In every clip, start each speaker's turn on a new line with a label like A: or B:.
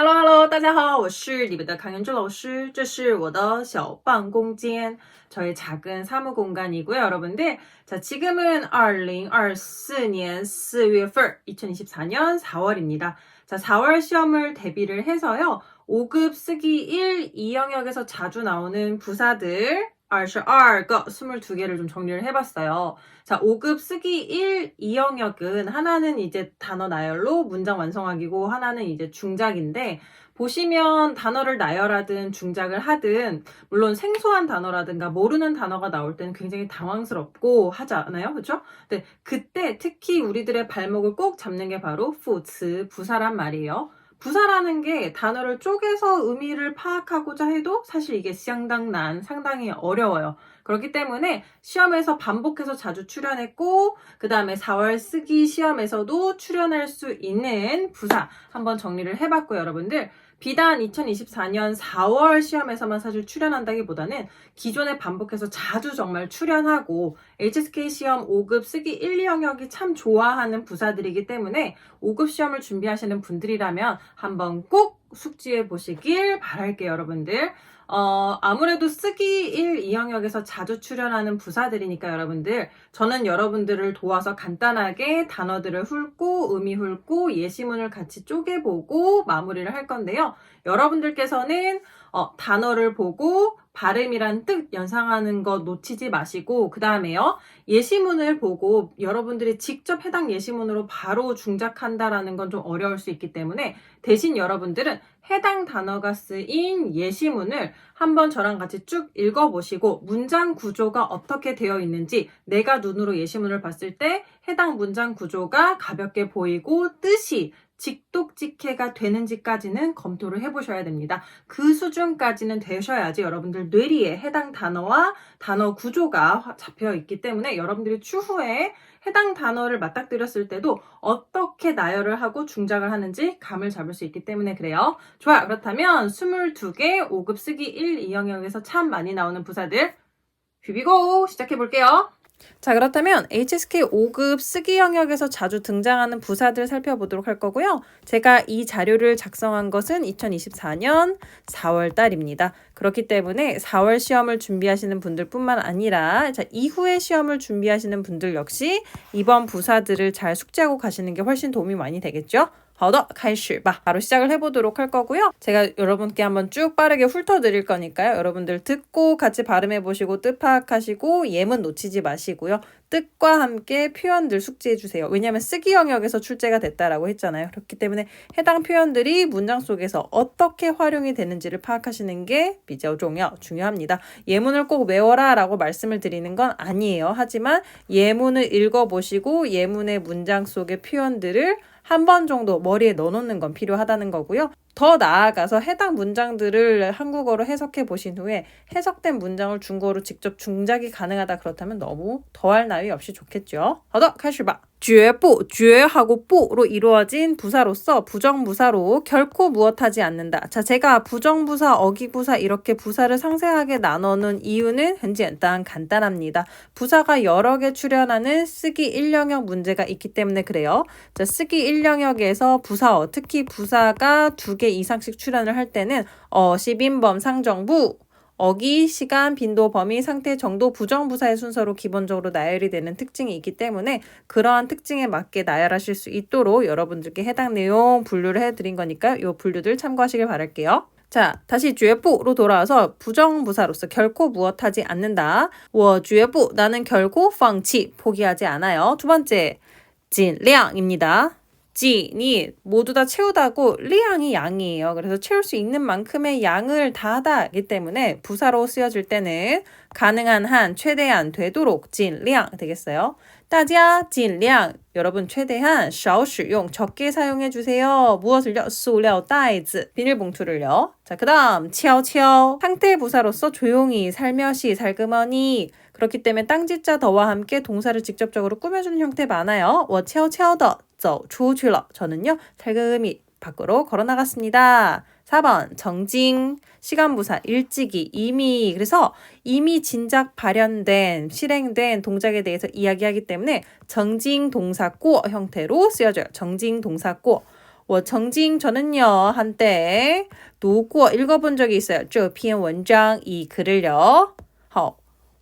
A: Hello Hello，大家好，我是你们的강현주老师，这是我的小办公间, 저의 작은 사무 공간이고요, 여러분들. 자, 지금은 2024년 4월, 2024년 4월입니다. 자, 4월 시험을 대비를 해서요, 5급 쓰기 1, 2영역에서 자주 나오는 부사들 22개, 22개를 좀 정리를 해봤어요. 자, 5급 쓰기 1, 2영역은 하나는 이제 단어 나열로 문장 완성하기고 하나는 이제 중작인데, 보시면 단어를 나열하든 중작을 하든 물론 생소한 단어라든가 모르는 단어가 나올 때는 굉장히 당황스럽고 하지 않아요? 그렇죠? 근데 그때 특히 우리들의 발목을 꼭 잡는 게 바로 부츠, 부사란 말이에요. 부사라는 게 단어를 쪼개서 의미를 파악하고자 해도 사실 이게 상당히 어려워요. 그렇기 때문에 시험에서 반복해서 자주 출연했고, 그 다음에 4월 쓰기 시험에서도 출연할 수 있는 부사 한번 정리를 해봤고요, 여러분들. 비단 2024년 4월 시험에서만 사실 출연한다기보다는 기존에 반복해서 자주 정말 출연하고 HSK 시험 5급 쓰기 1, 2영역이 참 좋아하는 부사들이기 때문에 5급 시험을 준비하시는 분들이라면 한번 꼭 숙지해 보시길 바랄게요, 여러분들. 아무래도 쓰기 1, 2영역에서 자주 출연하는 부사들이니까 여러분들, 저는 여러분들을 도와서 간단하게 단어들을 훑고 의미 훑고 예시문을 같이 쪼개보고 마무리를 할 건데요. 여러분들께서는 단어를 보고 발음이란 뜻 연상하는 거 놓치지 마시고, 그 다음에요, 예시문을 보고 여러분들이 직접 해당 예시문으로 바로 중작한다라는 건 좀 어려울 수 있기 때문에 대신 여러분들은 해당 단어가 쓰인 예시문을 한번 저랑 같이 쭉 읽어보시고 문장 구조가 어떻게 되어 있는지, 내가 눈으로 예시문을 봤을 때 해당 문장 구조가 가볍게 보이고 뜻이 직독직해가 되는지까지는 검토를 해보셔야 됩니다. 그 수준까지는 되셔야지 여러분들 뇌리에 해당 단어와 단어 구조가 잡혀 있기 때문에 여러분들이 추후에 해당 단어를 맞닥뜨렸을 때도 어떻게 나열을 하고 중작을 하는지 감을 잡을 수 있기 때문에 그래요. 좋아요. 그렇다면 22개 5급 쓰기 1, 2영역에서 참 많이 나오는 부사들 휘비고 시작해볼게요. 자, 그렇다면 HSK 5급 쓰기 영역에서 자주 등장하는 부사들 살펴보도록 할 거고요. 제가 이 자료를 작성한 것은 2024년 4월 달입니다. 그렇기 때문에 4월 시험을 준비하시는 분들뿐만 아니라 이후에 시험을 준비하시는 분들 역시 이번 부사들을 잘 숙지하고 가시는 게 훨씬 도움이 많이 되겠죠? 好的，开始吧. 바로 시작을 해보도록 할 거고요. 제가 여러분께 한번 쭉 빠르게 훑어드릴 거니까요. 여러분들 듣고 같이 발음해보시고 뜻 파악하시고 예문 놓치지 마시고요. 뜻과 함께 표현들 숙지해주세요. 왜냐하면 쓰기 영역에서 출제가 됐다라고 했잖아요. 그렇기 때문에 해당 표현들이 문장 속에서 어떻게 활용이 되는지를 파악하시는 게 중요합니다. 예문을 꼭 외워라 라고 말씀을 드리는 건 아니에요. 하지만 예문을 읽어보시고 예문의 문장 속의 표현들을 한 번 정도 머리에 넣어놓는 건 필요하다는 거고요. 더 나아가서 해당 문장들을 한국어로 해석해 보신 후에 해석된 문장을 중국어로 직접 중작이 가능하다 그렇다면 너무 더할 나위 없이 좋겠죠. 好的，开始吧. 绝不, 绝하고 不로 이루어진 부사로서 부정부사로 결코 무엇하지 않는다. 자, 제가 부정부사, 어기부사 이렇게 부사를 상세하게 나눠놓은 이유는 간단합니다. 부사가 여러 개 출연하는 쓰기 1영역 문제가 있기 때문에 그래요. 자, 쓰기 1영역에서 부사어, 특히 부사가 2개 이상씩 출연을 할 때는 시빈범, 상정부, 어기, 시간, 빈도, 범위, 상태, 정도, 부정부사의 순서로 기본적으로 나열이 되는 특징이 있기 때문에 그러한 특징에 맞게 나열하실 수 있도록 여러분들께 해당 내용 분류를 해드린 거니까 이 분류들 참고하시길 바랄게요. 자, 다시 绝不로 돌아와서 부정부사로서 결코 무엇하지 않는다. 我绝不, 나는 결코 放弃, 포기하지 않아요. 두 번째, 尽量입니다. 이 모두 다 채우다고 리양이 양이에요. 그래서 채울 수 있는 만큼의 양을 다하다이기 때문에 부사로 쓰여질 때는 가능한 한, 최대한, 되도록 尽量 되겠어요. 大家尽量 여러분 최대한 少使用 적게 사용해 주세요. 무엇을요? 塑料袋子 비닐봉투를요. 자, 그다음 悄悄 상태 부사로서 조용히, 살며시, 살그머니. 그렇기 때문에 땅지자 더와 함께 동사를 직접적으로 꾸며주는 형태 많아요. 我悄悄地走出去了. 저는요 살금히 밖으로 걸어 나갔습니다. 4번 정징 시간부사 일찍이 이미. 그래서 이미 진작 발현된 실행된 동작에 대해서 이야기하기 때문에 정징 동사 고 형태로 쓰여져요. 정징 동사 고. 저는요 한때 读过 읽어본 적이 있어요. 这篇文章 이 글을요.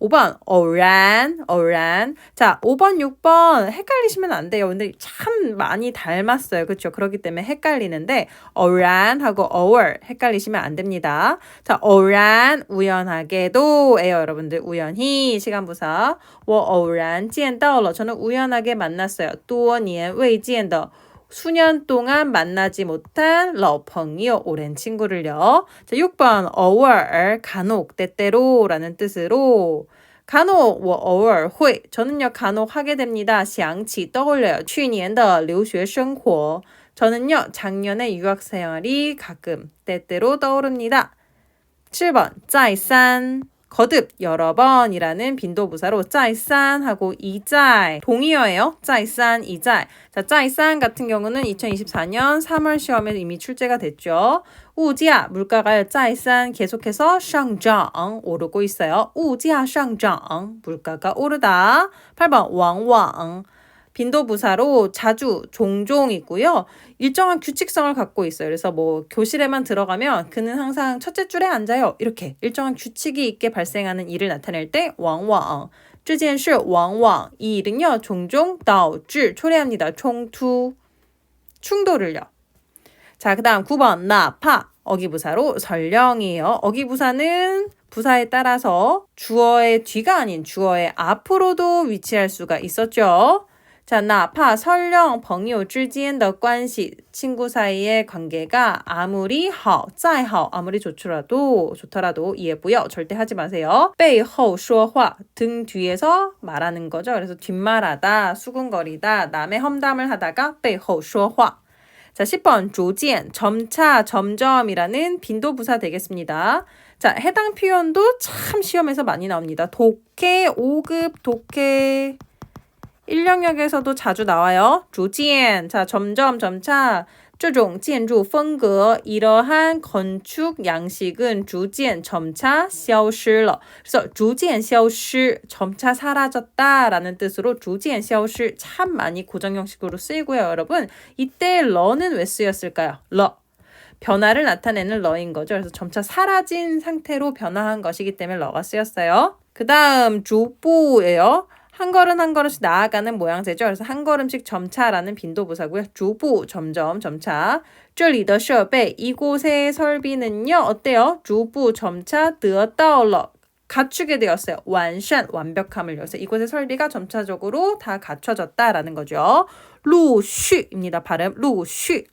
A: 5번偶然. 자, 5번, 6번 헷갈리시면 안 돼요. 근데 참 많이 닮았어요. 그렇죠? 그렇기 때문에 헷갈리는데 偶然하고 偶尔 헷갈리시면 안 됩니다. 자, 偶然 우연하게도예요. 여러분들 우연히 시간부사 我偶然见到了 저는 우연하게 만났어요. 多年未见的 수년 동안 만나지 못한 老朋友 오랜 친구를요. 자, 6번 偶尔 간혹 때때로라는 뜻으로 간혹 我偶尔会 저는요 간혹 하게 됩니다. 想起 떠올려요. 去年的留学生活 저는요 작년의 유학 생활이 가끔 때때로 떠오릅니다. 7번 再三 거듭 여러 번이라는 빈도부사로 再三하고 一再 동의어예요. 再三 一再 자, 再三 같은 경우는 2024년 3월 시험에 이미 출제가 됐죠. 우지아 물가가 再三 계속해서 上涨 오르고 있어요. 우지아 上涨 물가가 오르다. 8번 往往 빈도부사로 자주, 종종 있고요. 일정한 규칙성을 갖고 있어요. 그래서 뭐 교실에만 들어가면 그는 항상 첫째 줄에 앉아요. 이렇게 일정한 규칙이 있게 발생하는 일을 나타낼 때 往往 这件事往往 이 일은요. 종종 导致 초래합니다.冲突 충돌을요. 자, 그 다음 9번 나파 어기부사로 설령이에요. 어기부사는 부사에 따라서 주어의 뒤가 아닌 주어의 앞으로도 위치할 수가 있었죠. 자, 哪怕 설령 朋友之间的关系 친구 사이의 관계가 아무리 好再好 아무리 좋더라도 예부여 절대 하지 마세요. 背后说话 등 뒤에서 말하는 거죠. 그래서 뒷말하다, 수군거리다, 남의 험담을 하다가 背后说话. 자, 10번 逐渐 점차, 점점이라는 빈도부사 되겠습니다. 자, 해당 표현도 참 시험에서 많이 나옵니다. 독해, 5급 독해 1영역에서도 자주 나와요. 逐渐 자, 점점, 점차 这种建筑风格 이러한 건축 양식은 逐渐 점차 消失了. 그래서 逐渐消失 점차 사라졌다라는 뜻으로 逐渐消失 참 많이 고정 형식으로 쓰이고요, 여러분. 이때 러는 왜 쓰였을까요? 러. 변화를 나타내는 러인 거죠. 그래서 점차 사라진 상태로 변화한 것이기 때문에 러가 쓰였어요. 그 다음 逐步예요. 한 걸음 한 걸음씩 나아가는 모양새죠. 그래서 한 걸음씩 점차라는 빈도부사고요. 逐步 점점 점차. 这里的设备 이곳의 설비는요. 어때요? 逐步 점차 得到了 갖추게 되었어요. 完善 완벽함을 위해서 이곳의 설비가 점차적으로 다 갖춰졌다라는 거죠. 陆续입니다. 발음 陆续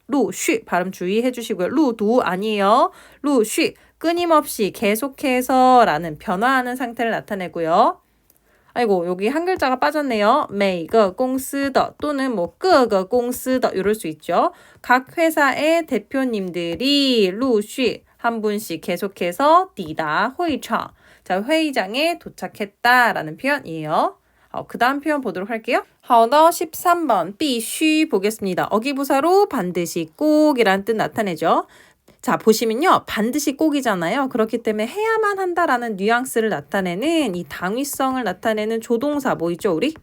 A: 발음 주의해 주시고요. 陆读 아니에요. 陆续 끊임없이 계속해서라는 변화하는 상태를 나타내고요. 아이고 여기 한 글자가 빠졌네요. 每个公司的 또는 뭐 各个公司的 이럴 수 있죠. 각 회사의 대표님들이 陆续 한 분씩 계속해서 抵达会场 자, 회의장에 도착했다라는 표현이에요. 그 다음 표현 보도록 할게요. 好的, 13번 必须 보겠습니다. 어기부사로 반드시 꼭이라는 뜻 나타내죠. 자, 보시면요. 반드시 꼭이잖아요. 그렇기 때문에 해야만 한다라는 뉘앙스를 나타내는 이 당위성을 나타내는 조동사 뭐 있죠, 우리?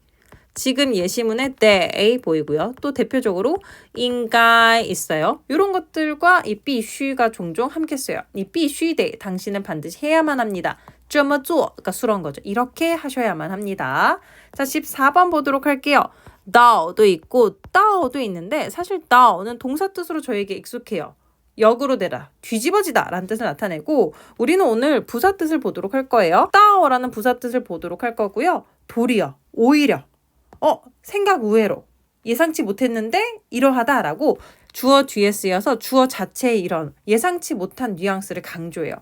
A: 지금 예시문에 they 보이고요. 또 대표적으로 应该 있어요. 이런 것들과 이 必须가 종종 함께 써요. 이 必须得 당신은 반드시 해야만 합니다. 这么做 그러니까 수런 거죠. 이렇게 하셔야만 합니다. 자, 14번 보도록 할게요. 다오도 있고 다오도 있는데 사실 다오는 동사 뜻으로 저에게 익숙해요. 역으로 되다, 뒤집어지다 라는 뜻을 나타내고 우리는 오늘 부사 뜻을 보도록 할 거예요. 따오라는 부사 뜻을 보도록 할 거고요. 도리어, 오히려, 생각 우회로, 예상치 못했는데 이러하다라고 주어 뒤에 쓰여서 주어 자체의 이런 예상치 못한 뉘앙스를 강조해요.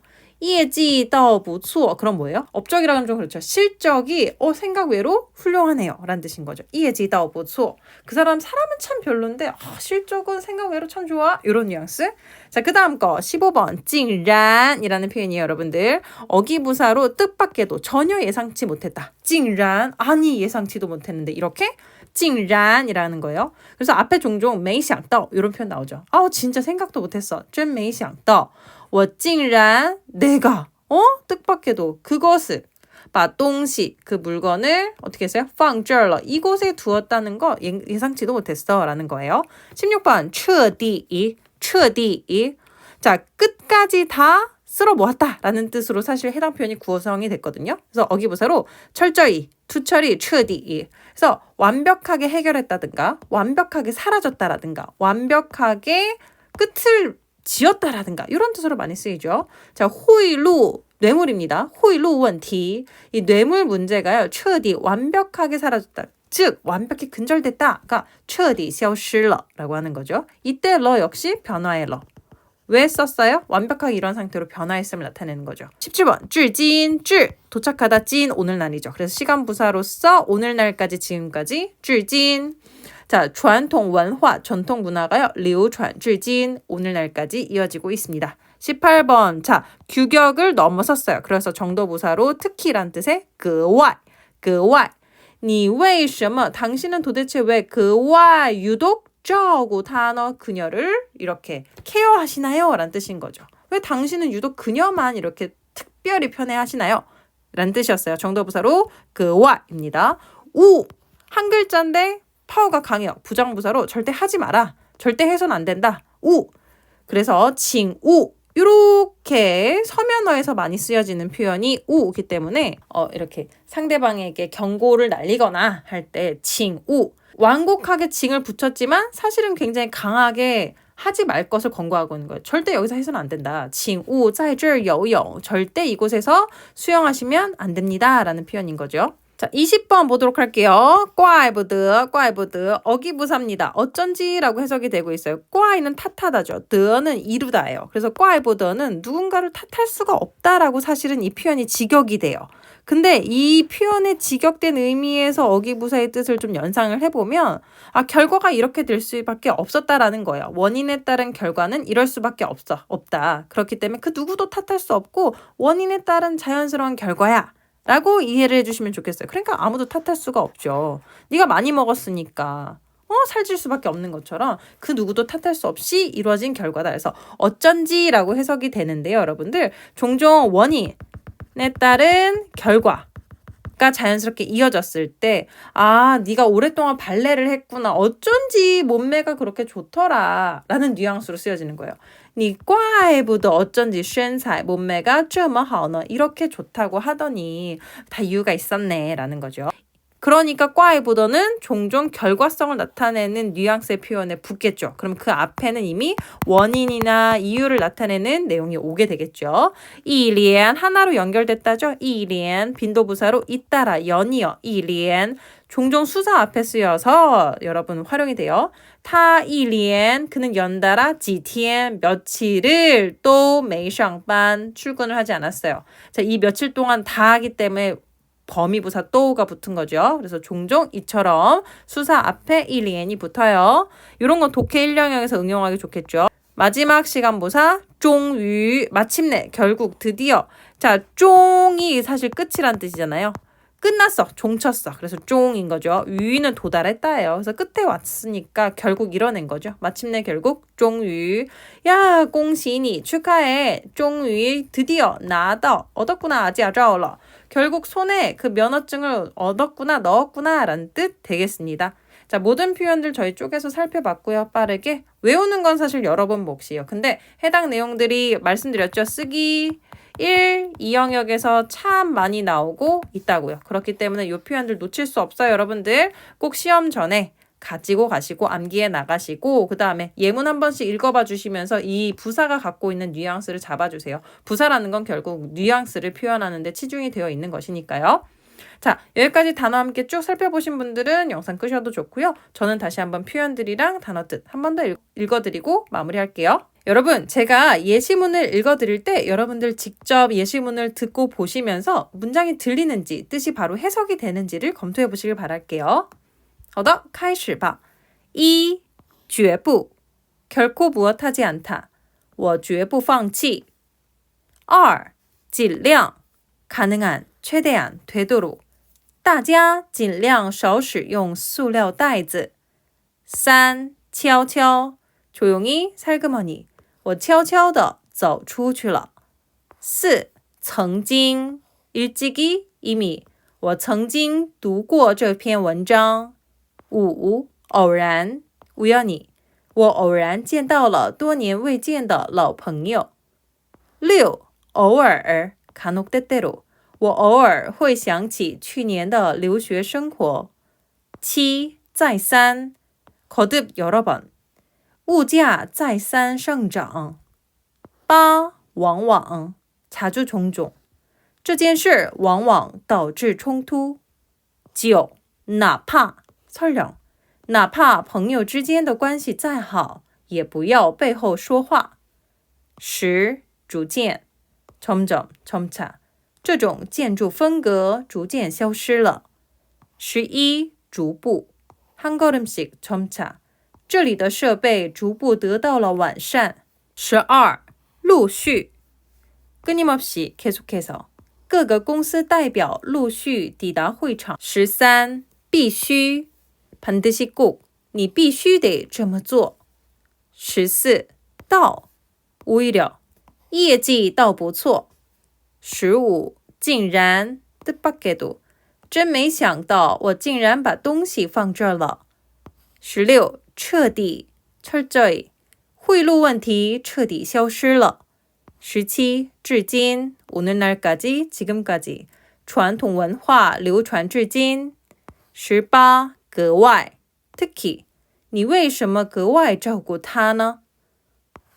A: 业绩倒不错 그럼 뭐예요? 업적이라 하면 좀 그렇죠. 실적이 생각 외로 훌륭하네요 라는 뜻인 거죠. 业绩倒不错 그 사람은 참 별론데 실적은 생각 외로 참 좋아 이런 뉘앙스. 자, 그 다음 거 15번 竟然 이라는 표현이에요. 여러분들 어기부사로 뜻밖에도 전혀 예상치 못했다. 竟然 아니 예상치도 못했는데 이렇게 竟然이라는 거예요. 그래서 앞에 종종 没想到 이런 표현 나오죠. 진짜 생각도 못했어. 真没想到我竟然 내가 뜻밖에도 그것을 把东西 그 물건을 어떻게 했어요? 放这儿了 이곳에 두었다는 거 예상치도 못했어 라는 거예요. 16번 彻底 자, 끝까지 다 쓸어 모았다 라는 뜻으로 사실 해당 표현이 구성이 됐거든요. 그래서 어기부사로 철저히, 투철이, 彻底 그래서 완벽하게 해결했다든가 완벽하게 사라졌다라든가 완벽하게 끝을 지었다라든가 이런 뜻으로 많이 쓰이죠. 자, 호의루 뇌물입니다. 호의루 원티 이 뇌물 문제가요. 彻底 완벽하게 사라졌다. 즉 완벽히 근절됐다가 彻底消失了라고 하는 거죠. 이때 러 역시 변화의 러. 왜 썼어요? 완벽하게 이런 상태로 변화했음을 나타내는 거죠. 17번 至今 도착하다 찐 오늘날이죠. 그래서 시간 부사로서 오늘날까지 지금까지 至今 자, 传统文化 전통 문화가요. 流传至今 오늘날까지 이어지고 있습니다. 18번 자, 규격을 넘어섰어요. 그래서 정도부사로 특히란 뜻의 格外 你为什么 당신은 도대체 왜 格外 유독 照顾他呢 그녀를 이렇게 케어하시나요? 라는 뜻인 거죠. 왜 당신은 유독 그녀만 이렇게 특별히 편애하시나요? 라는 뜻이었어요. 정도부사로 格外입니다. 우 한 글자인데 파워가 강해요. 부정부사로 절대 하지 마라. 절대 해서는 안 된다. 우 그래서 칭우 이렇게 서면어에서 많이 쓰여지는 표현이 우이기 때문에 이렇게 상대방에게 경고를 날리거나 할 때 칭우 완곡하게 칭을 붙였지만 사실은 굉장히 강하게 하지 말 것을 권고하고 있는 거예요. 절대 여기서 해서는 안 된다. 칭우 在这儿游泳 절대 이곳에서 수영하시면 안 됩니다. 라는 표현인 거죠. 자, 20번 보도록 할게요. 怪不得 어기부사입니다. 어쩐지라고 해석이 되고 있어요. 怪는 탓하다죠. 得는 이루다예요. 그래서 怪不得는 누군가를 탓할 수가 없다라고 사실은 이 표현이 직역이 돼요. 근데 이 표현의 직역된 의미에서 어기부사의 뜻을 좀 연상을 해보면 결과가 이렇게 될 수밖에 없었다라는 거예요. 원인에 따른 결과는 이럴 수밖에 없다. 그렇기 때문에 그 누구도 탓할 수 없고 원인에 따른 자연스러운 결과야. 라고 이해를 해주시면 좋겠어요. 그러니까 아무도 탓할 수가 없죠. 네가 많이 먹었으니까 살찔 수밖에 없는 것처럼 그 누구도 탓할 수 없이 이루어진 결과다. 그래서 어쩐지라고 해석이 되는데요. 여러분들 종종 원인에 따른 결과가 자연스럽게 이어졌을 때 네가 오랫동안 발레를 했구나. 어쩐지 몸매가 그렇게 좋더라. 라는 뉘앙스로 쓰여지는 거예요. 你怪不得 어쩐지 身材 몸매가 这么好呢 이렇게 좋다고 하더니 다 이유가 있었네 라는 거죠. 그러니까 怪不得는 종종 결과성을 나타내는 뉘앙스의 표현에 붙겠죠. 그럼 그 앞에는 이미 원인이나 이유를 나타내는 내용이 오게 되겠죠. 一连 하나로 연결됐다죠. 一连 빈도부사로 잇따라 연이어 一连 종종 수사 앞에 쓰여서 여러분 활용이 돼요. 他一连 그는 연달아 几天 며칠을 또 没上班 출근을 하지 않았어요. 자, 이 며칠 동안 다 하기 때문에 범위부사 또가 붙은 거죠. 그래서 종종 이처럼 수사 앞에 一连이 붙어요. 이런 건 독해 1영역에서 응용하기 좋겠죠. 마지막 시간부사 终于 마침내 결국 드디어 자, 终이 사실 끝이란 뜻이잖아요. 끝났어. 종쳤어. 그래서 종인 거죠. 유는 도달했다예요. 그래서 끝에 왔으니까 결국 이뤄낸 거죠. 마침내 결국 종유. 야,恭喜你 축하해. 종유 드디어 나다. 얻었구나. 아지아자올러. 결국 손에 그 면허증을 얻었구나. 넣었구나. 라는 뜻 되겠습니다. 자, 모든 표현들 저희 쪽에서 살펴봤고요. 빠르게. 외우는 건 사실 여러 번 몫이에요. 근데 해당 내용들이 말씀드렸죠. 쓰기 1, 2영역에서 참 많이 나오고 있다고요. 그렇기 때문에 이 표현들 놓칠 수 없어요. 여러분들 꼭 시험 전에 가지고 가시고 암기해 나가시고 그 다음에 예문 한 번씩 읽어봐 주시면서 이 부사가 갖고 있는 뉘앙스를 잡아주세요. 부사라는 건 결국 뉘앙스를 표현하는 데 치중이 되어 있는 것이니까요. 자, 여기까지 단어 함께 쭉 살펴보신 분들은 영상 끄셔도 좋고요. 저는 다시 한번 표현들이랑 단어 뜻 한 번 더 읽어드리고 마무리할게요. 여러분, 제가 예시문을 읽어드릴 때 여러분들 직접 예시문을 듣고 보시면서 문장이 들리는지 뜻이 바로 해석이 되는지를 검토해 보시길 바랄게요. 好的，开始吧。1. 绝不 결코 무엇하지 않다. 我绝不放弃。2. 尽量 가능한, 최대한, 되도록. 大家尽量少使用塑料袋子。3. 悄悄 조용히, 살그머니. 我悄悄地走出去了。4. 曾经 일찍이, 이미 我曾经读过这篇文章。5. 偶然 우연히 我偶然见到了多年未见的老朋友。6. 偶尔 간혹 때때로 我偶尔会想起去年的留学生活。7. 再三 거듭 여러 번 物价再三上涨。8. 往往 자주 종종 这件事往往导致冲突。9. 哪怕 설령 哪怕朋友之间的关系再好，也不要背后说话。10. 逐渐 점점, 점차 这种建筑风格逐渐消失了。11. 逐步 한 걸음씩 점차 这里的设备逐步得到了完善。12. 陆续 끊임없이 계속해서 各个公司代表陆续抵达会场。13. 必须 반드시 꼭 你必须得这么做。14. 到 오히려 业绩倒不错。15. 竟然 뜻밖에도 真没想到我竟然把东西放这儿了。16. 彻底 철저히 贿赂问题彻底消失了。17. 至今 오늘날까지 지금까지 传统文化流传至今。18. 格外 특히 你为什么格外照顾他呢？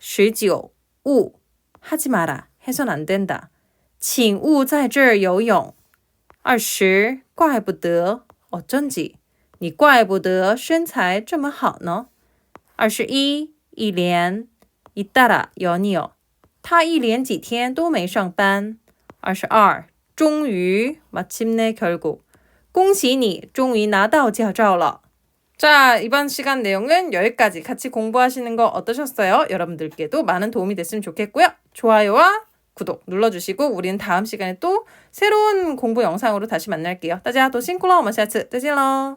A: 19. 勿 하지 마라 해선 안 된다 请勿在这儿游泳。20. 怪不得 어쩐지 你怪不得身材这么好呢。21. 一连 잇따라 연이어 他一连几天都没上班。22. 终于 마침내 결국 恭喜你终于拿到驾照了。 자, 이번 시간 내용은 여기까지. 같이 공부하시는 거 어떠셨어요? 여러분들께도 많은 도움이 됐으면 좋겠고요. 좋아요와 구독 눌러주시고 우리는 다음 시간에 또 새로운 공부 영상으로 다시 만날게요. 大家都辛苦了，我们下次再见喽。